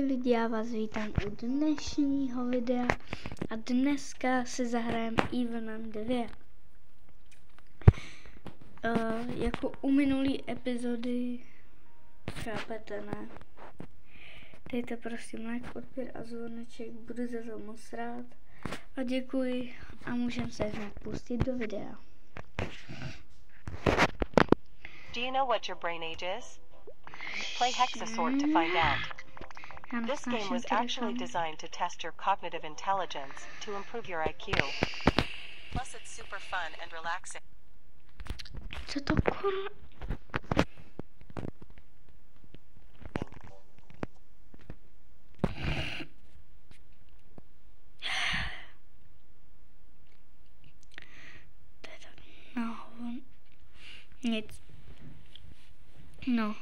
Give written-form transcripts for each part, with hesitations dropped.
Lidi, já vás vítám u dnešního videa a dneska si zahrajeme Evenem 2. Jako u minulý epizody, chápete, ne? Dejte prosím like, odběr a zvoneček, budu za to moc rád. A děkuji a můžeme se hned pustit do videa. Do you know what your brain age is? Play Hexasort to find out. This game was actually designed to test your cognitive intelligence to improve your IQ. Plus it's super fun and relaxing. Co to kurva? To je tak nic. No.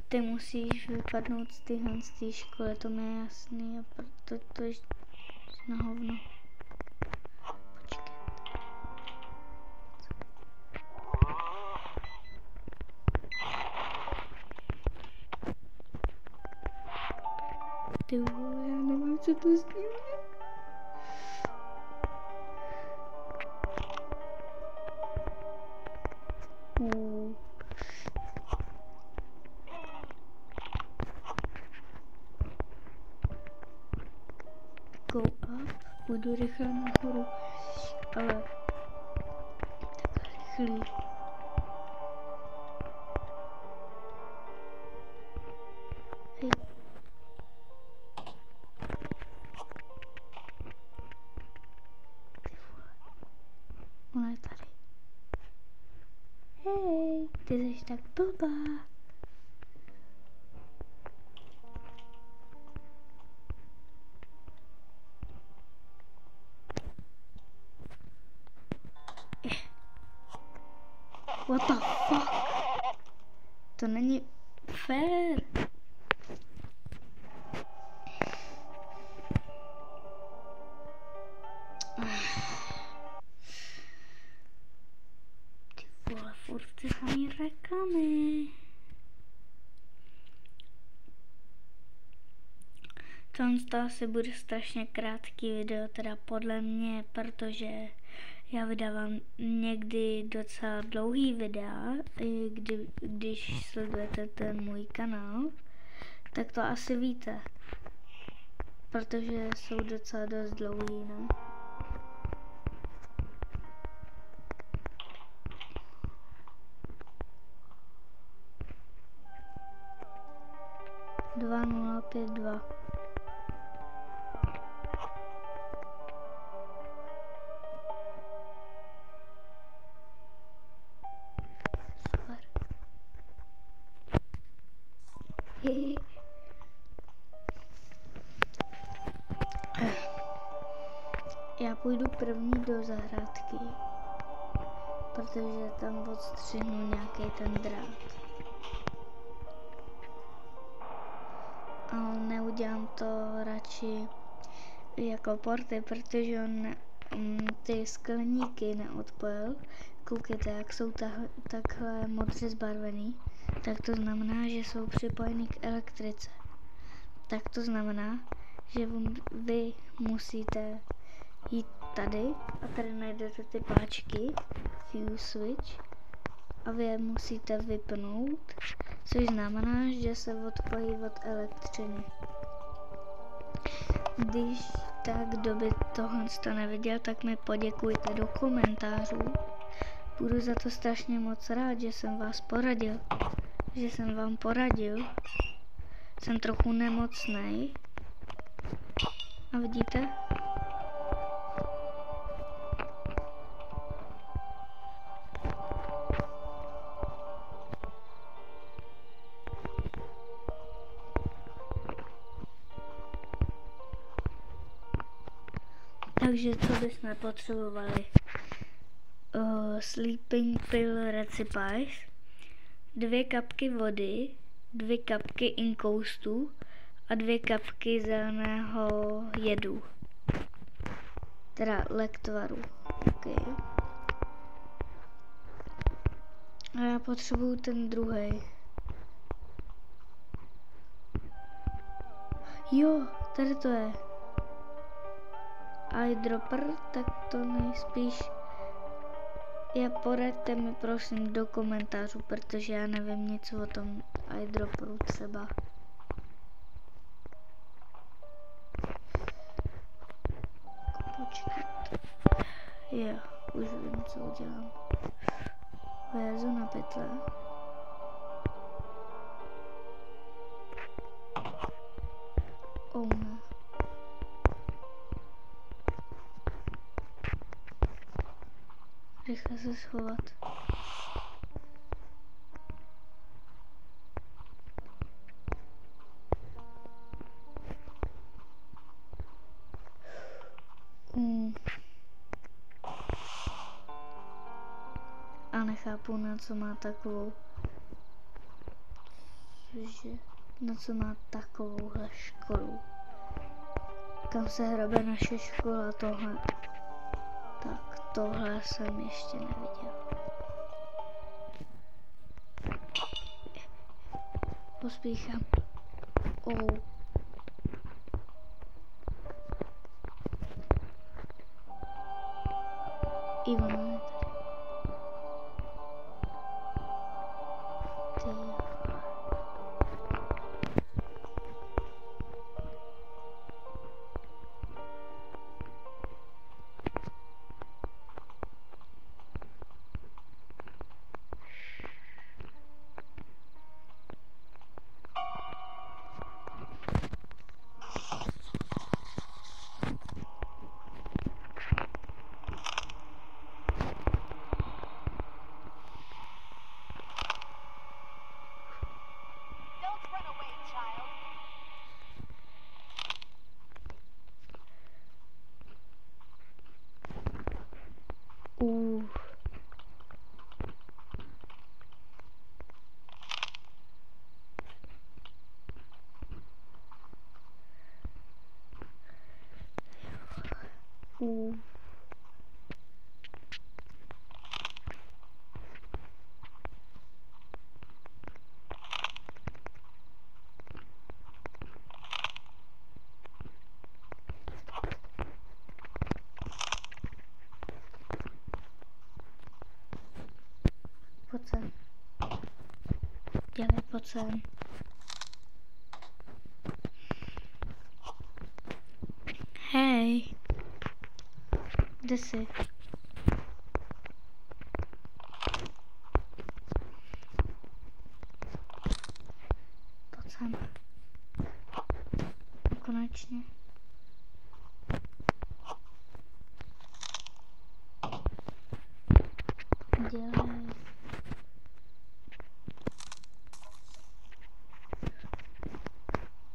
Ty musíš vypadnout z té školy, to mi je jasný, a proto to je na hovno. Počkej. Ty vole, já nevím, co to s ním je. Go up, budu rychle nahoru, ale takhle rychlý. Hej. Ty vole. Ona je tady. Hej, ty jsi tak blbá. What the fuck? To není fair. Ty vole, furt ty samý reklamy. To asi bude strašně krátký video, teda podle mě, protože já vydávám někdy docela dlouhý videa, když sledujete ten můj kanál, tak to asi víte, protože jsou docela dost dlouhý, no. Dva 052. Já půjdu první do zahrádky, protože tam odstřihnu nějaký ten drát. Ale neudělám to radši jako porty, protože on ty skleníky neodpojil. Koukejte, jak jsou takhle modře zbarvený, tak to znamená, že jsou připojený k elektrice. Tak to znamená, že vy musíte jít tady a tady najdete ty páčky, fuse switch, a vy je musíte vypnout, což znamená, že se odpojí od elektřiny. Když tak, kdo by tohle neviděl, tak mi poděkujte do komentářů. Budu za to strašně moc rád, že jsem vám poradil. Jsem trochu nemocnej. A vidíte? Takže co bychom potřebovali? Sleeping pill recipe, 2 kapky vody, 2 kapky inkoustu a 2 kapky zeleného jedu. Teda lektvaru. Okay. A já potřebuju ten druhý. Jo, tady to je. Eyedropper, tak to nejspíš je, poraďte mi prosím do komentářů, protože já nevím nic o tom eyedropperu třeba. Počkat. Jo, už vím, co udělám. Vézu na pytle. Oh ne. Rychle se schovat. A nechápu, na co má takovou, cože, na co má takovouhle školu. Kam se hrabe naše škola, tohle. Tak tohle jsem ještě neviděl. Pospíchám. Oh. Ivana je tady. Pojď sem. Dělej, pojď sem. Hej. Kde jsi? Pojď sem. Konečně. Dělej.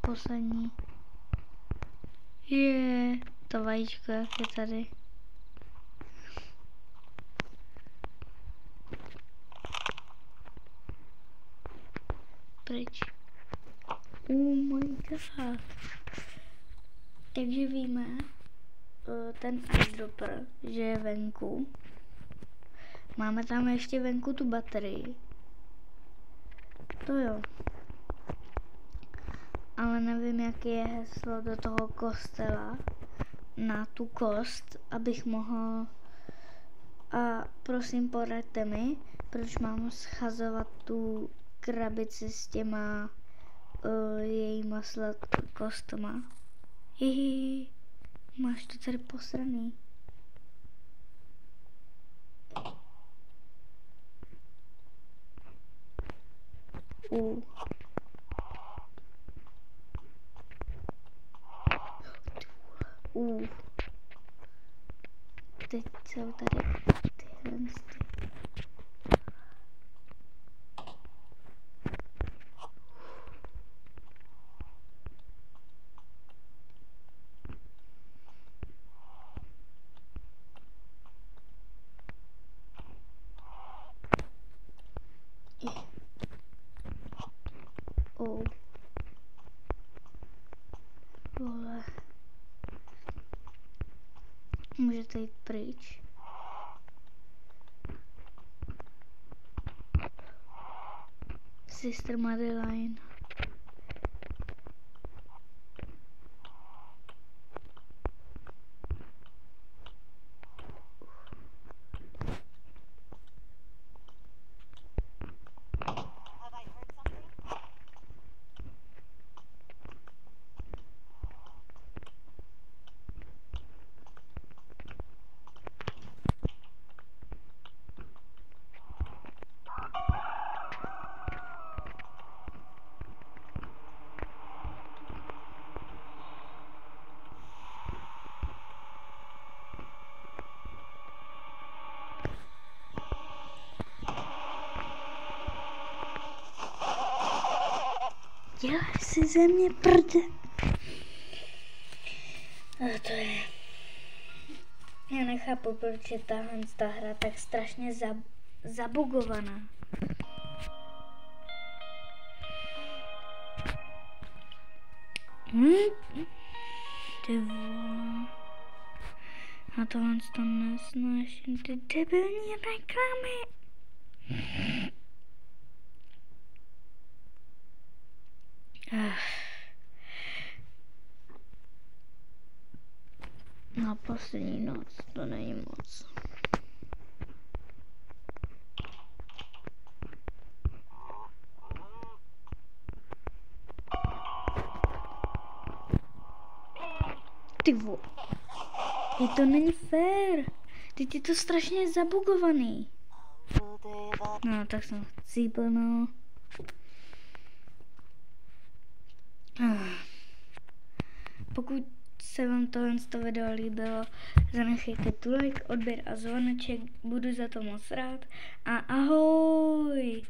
Poslední. Je, to vajíčko, jak je tady. Pryč. Oh my god. Takže víme, ten eyedropper, že je venku. Máme tam ještě venku tu baterii. To jo. Ale nevím, jaký je heslo do toho kostela na tu kost, abych mohl. A prosím, poraďte mi, proč mám schazovat tu krabici s těma jejíma kostma. Hihi, máš to tady posraný. Teď jsou tady tyhle ty. Vole. Můžete jít pryč. Sister Madeline. Dělej si ze mě prde. A to je... Já nechápu, proč je ta hra tak strašně zabugovaná. Ty vole. A tohle to nesnáším, ty debilní reklamy. Na poslední noc to není moc. Ty vole. To není fér. Teď je to strašně zabugovaný. No, tak jsem chcípl, no. Pokud se vám tohle video líbilo, zanechejte tu like, odběr a zvoneček, budu za to moc rád. A ahoj!